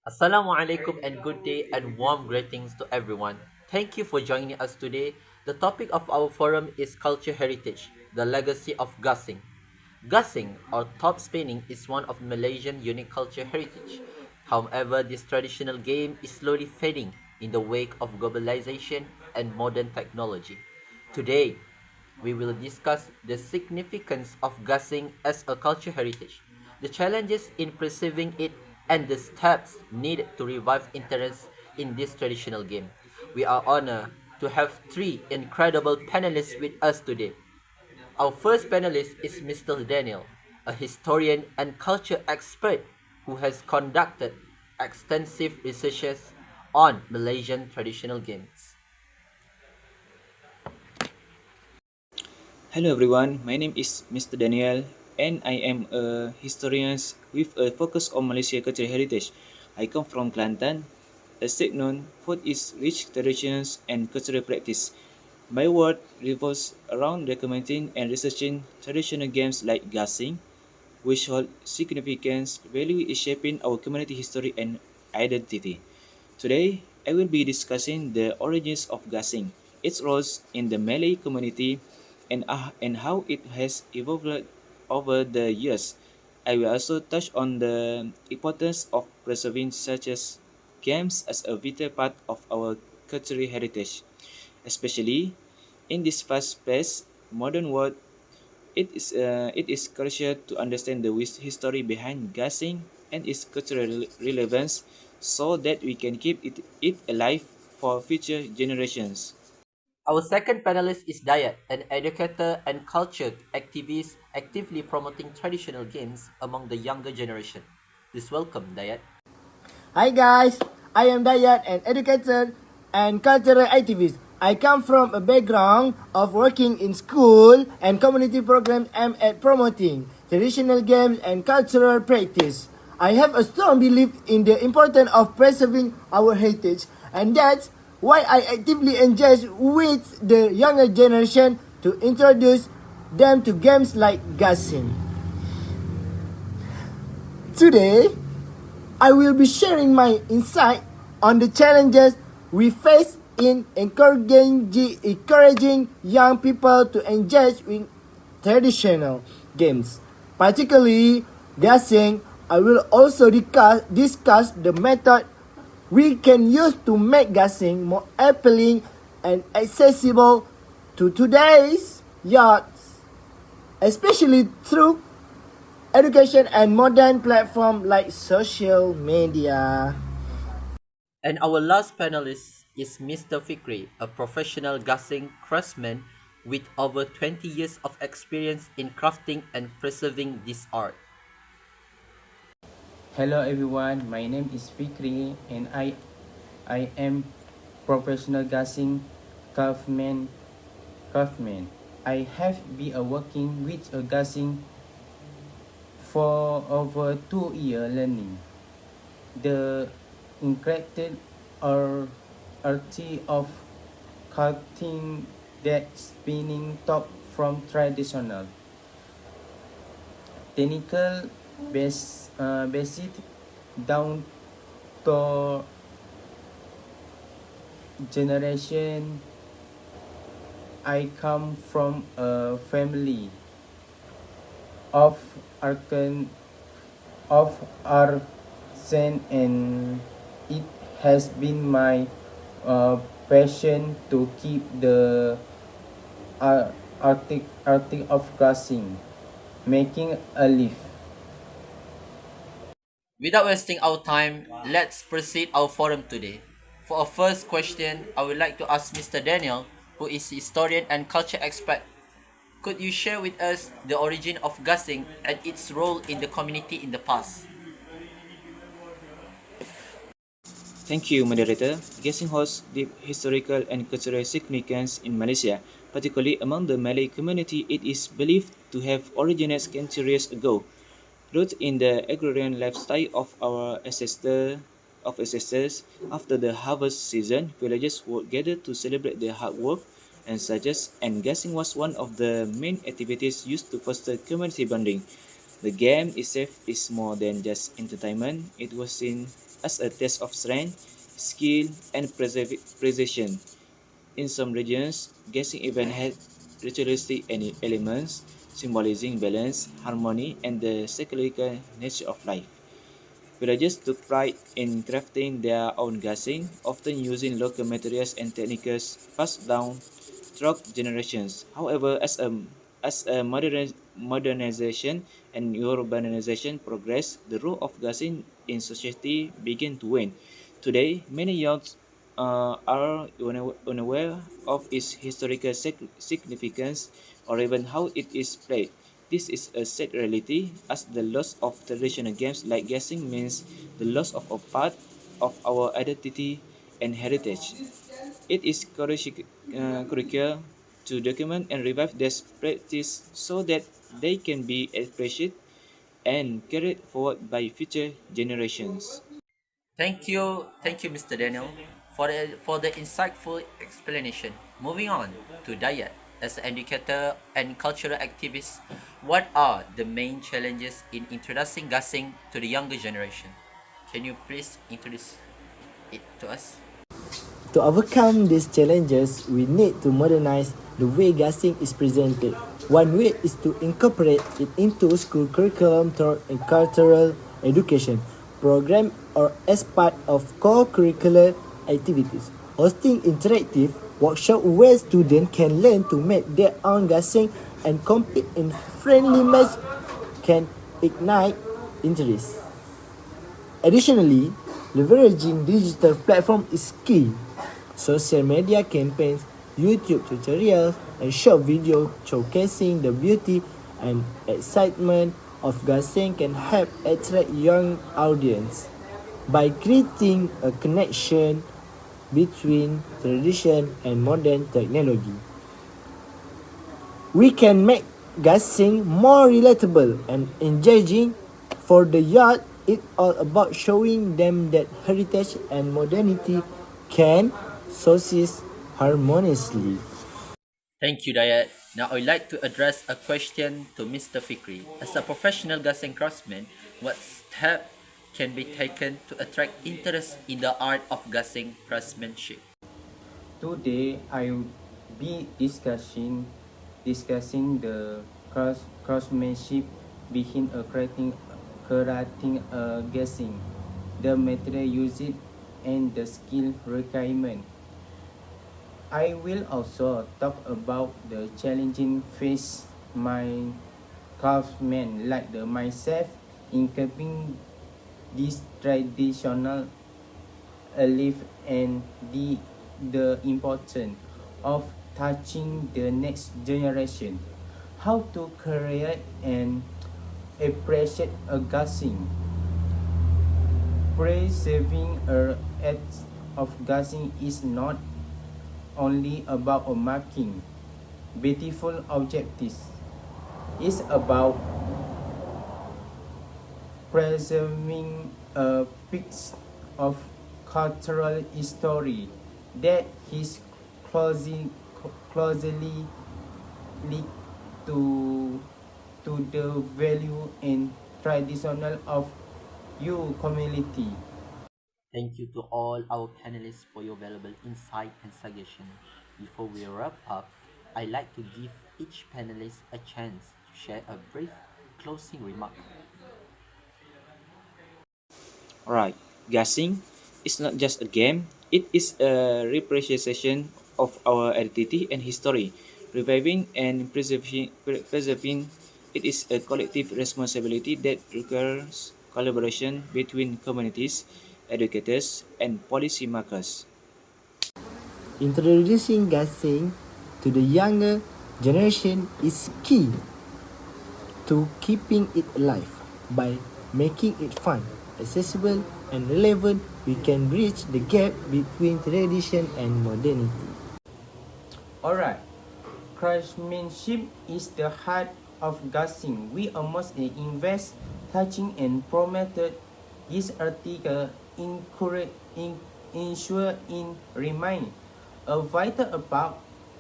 Assalamu alaikum and good day and warm greetings to everyone. Thank you for joining us today. The topic of our forum is culture heritage, the legacy of gasing. Gasing or top spinning is one of Malaysian unique culture heritage. However, this traditional game is slowly fading in the wake of globalization and modern technology. Today, we will discuss the significance of gasing as a culture heritage, the challenges in preserving it, and the steps needed to revive interest in this traditional game. We are honored to have three incredible panelists with us today. Our first panelist is Mr. Daniel, a historian and culture expert who has conducted extensive researches on Malaysian traditional games. Hello everyone, my name is Mr. Daniel and I am a historian with a focus on Malaysia cultural heritage. I come from Kelantan, a state known for its rich traditions and cultural practice. My work revolves around documenting and researching traditional games like gasing, which hold significance value in shaping our community history and identity. Today, I will be discussing the origins of gasing, its roles in the Malay community, and how it has evolved over the years. I will also touch on the importance of preserving such as games as a vital part of our cultural heritage, especially in this fast-paced modern world. It is crucial to understand the history behind gasing and its cultural relevance so that we can keep it alive for future generations. Our second panelist is Dayat, an educator and culture activist actively promoting traditional games among the younger generation. Please welcome Dayat. Hi guys, I am Dayat, an educator and cultural activist. I come from a background of working in school and community programs aimed at promoting traditional games and cultural practice. I have a strong belief in the importance of preserving our heritage, and that's why I actively engage with the younger generation to introduce them to games like Gassin. Today, I will be sharing my insight on the challenges we face in encouraging young people to engage with traditional games, particularly guessing. I will also discuss the method we can use to make guessing more appealing and accessible to today's youth, especially through education and modern platforms like social media. And our last panelist is Mr. Fikri, a professional gassing craftsman with over 20 years of experience in crafting and preserving this art. Hello everyone, my name is Fikri and I am professional gasing craftsman. craftsman. I have been working with a gasing for over 2 years learning the incredible or art of cutting that spinning top from traditional technical basic down to generation. I come from a family of arcan of artisan, and it has been my passion to keep the artic of crossing, making a leaf. Without wasting our time, let's proceed our forum today. For our first question, I would like to ask Mr. Daniel, who is a historian and culture expert. Could you share with us the origin of gassing and its role in the community in the past? Thank you, moderator. Guessing holds deep historical and cultural significance in Malaysia, particularly among the Malay community. It is believed to have originated centuries ago, rooted in the agrarian lifestyle of our ancestors. After the harvest season, villagers would gather to celebrate their hard work and guessing was one of the main activities used to foster community bonding. The game itself is more than just entertainment. It was seen as a test of strength, skill, and precision. In some regions, guessing even had ritualistic elements symbolizing balance, harmony, and the psychological nature of life. Villagers took pride in crafting their own guessing, often using local materials and techniques passed down throughout generations. However, as modernization and urbanization progressed, the role of guessing in society began to wane. Today, many youths are unaware of its historical significance or even how it is played. This is a sad reality, as the loss of traditional games like guessing means the loss of a part of our identity and heritage. It is crucial to document and revive this practice so that they can be appreciated and carried forward by future generations. Thank you, Mr. Daniel, for the insightful explanation. Moving on to Dayat, as an educator and cultural activist, what are the main challenges in introducing gasing to the younger generation? Can you please introduce it to us? To overcome these challenges, we need to modernize the way gasing is presented. One way is to incorporate it into school curriculum through a cultural education program or as part of core curricular activities. Hosting interactive workshops where students can learn to make their own gasing and compete in friendly match can ignite interest. Additionally, leveraging digital platforms is key. Social media campaigns, YouTube tutorials, and short videos showcasing the beauty and excitement of gasing can help attract young audience. By creating a connection between tradition and modern technology, we can make gasing more relatable and engaging for the youth. It's all about showing them that heritage and modernity can coexist harmoniously. Thank you, Dayat. Now I'd like to address a question to Mr. Fikri. As a professional gasing craftsman, what step can be taken to attract interest in the art of gasing craftsmanship? Today I will be discussing the craftsmanship behind creating a guessing, the material used and the skill requirement. I will also talk about the challenging face my craftsmen like myself in keeping this traditional alive and the importance of touching the next generation. How to create and appreciate a guessing. Preserving a act of guessing is not only about marking beautiful objectives. It's about preserving a piece of cultural history that is closely linked to, to the value and traditional of your community. Thank you to all our panelists for your valuable insight and suggestion. Before we wrap up, I'd like to give each panelist a chance to share a brief closing remark. Alright, guessing is not just a game, it is a representation of our identity and history. Reviving and preserving it is a collective responsibility that requires collaboration between communities, educators, and policymakers. Introducing gasing to the younger generation is key to keeping it alive. By making it fun, accessible, and relevant, we can bridge the gap between tradition and modernity. Alright, craftsmanship is the heart of guessing. We must invest, touching, and promoted this article ensure in remain a vital part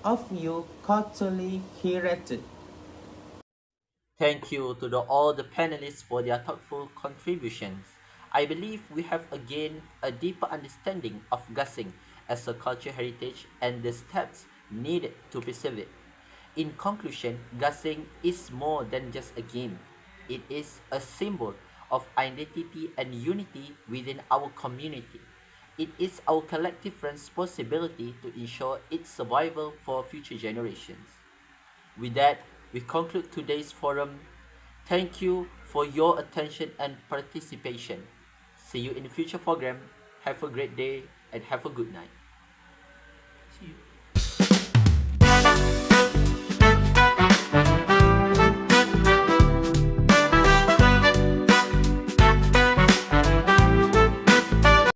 of your culturally heritage. Thank you to all the panelists for their thoughtful contributions. I believe we have again a deeper understanding of Gasing as a cultural heritage and the steps needed to preserve it. In conclusion, Gasing is more than just a game. It is a symbol of identity and unity within our community. It is our collective responsibility to ensure its survival for future generations. With that, we conclude today's forum. Thank you for your attention and participation. See you in the future program. Have a great day and have a good night.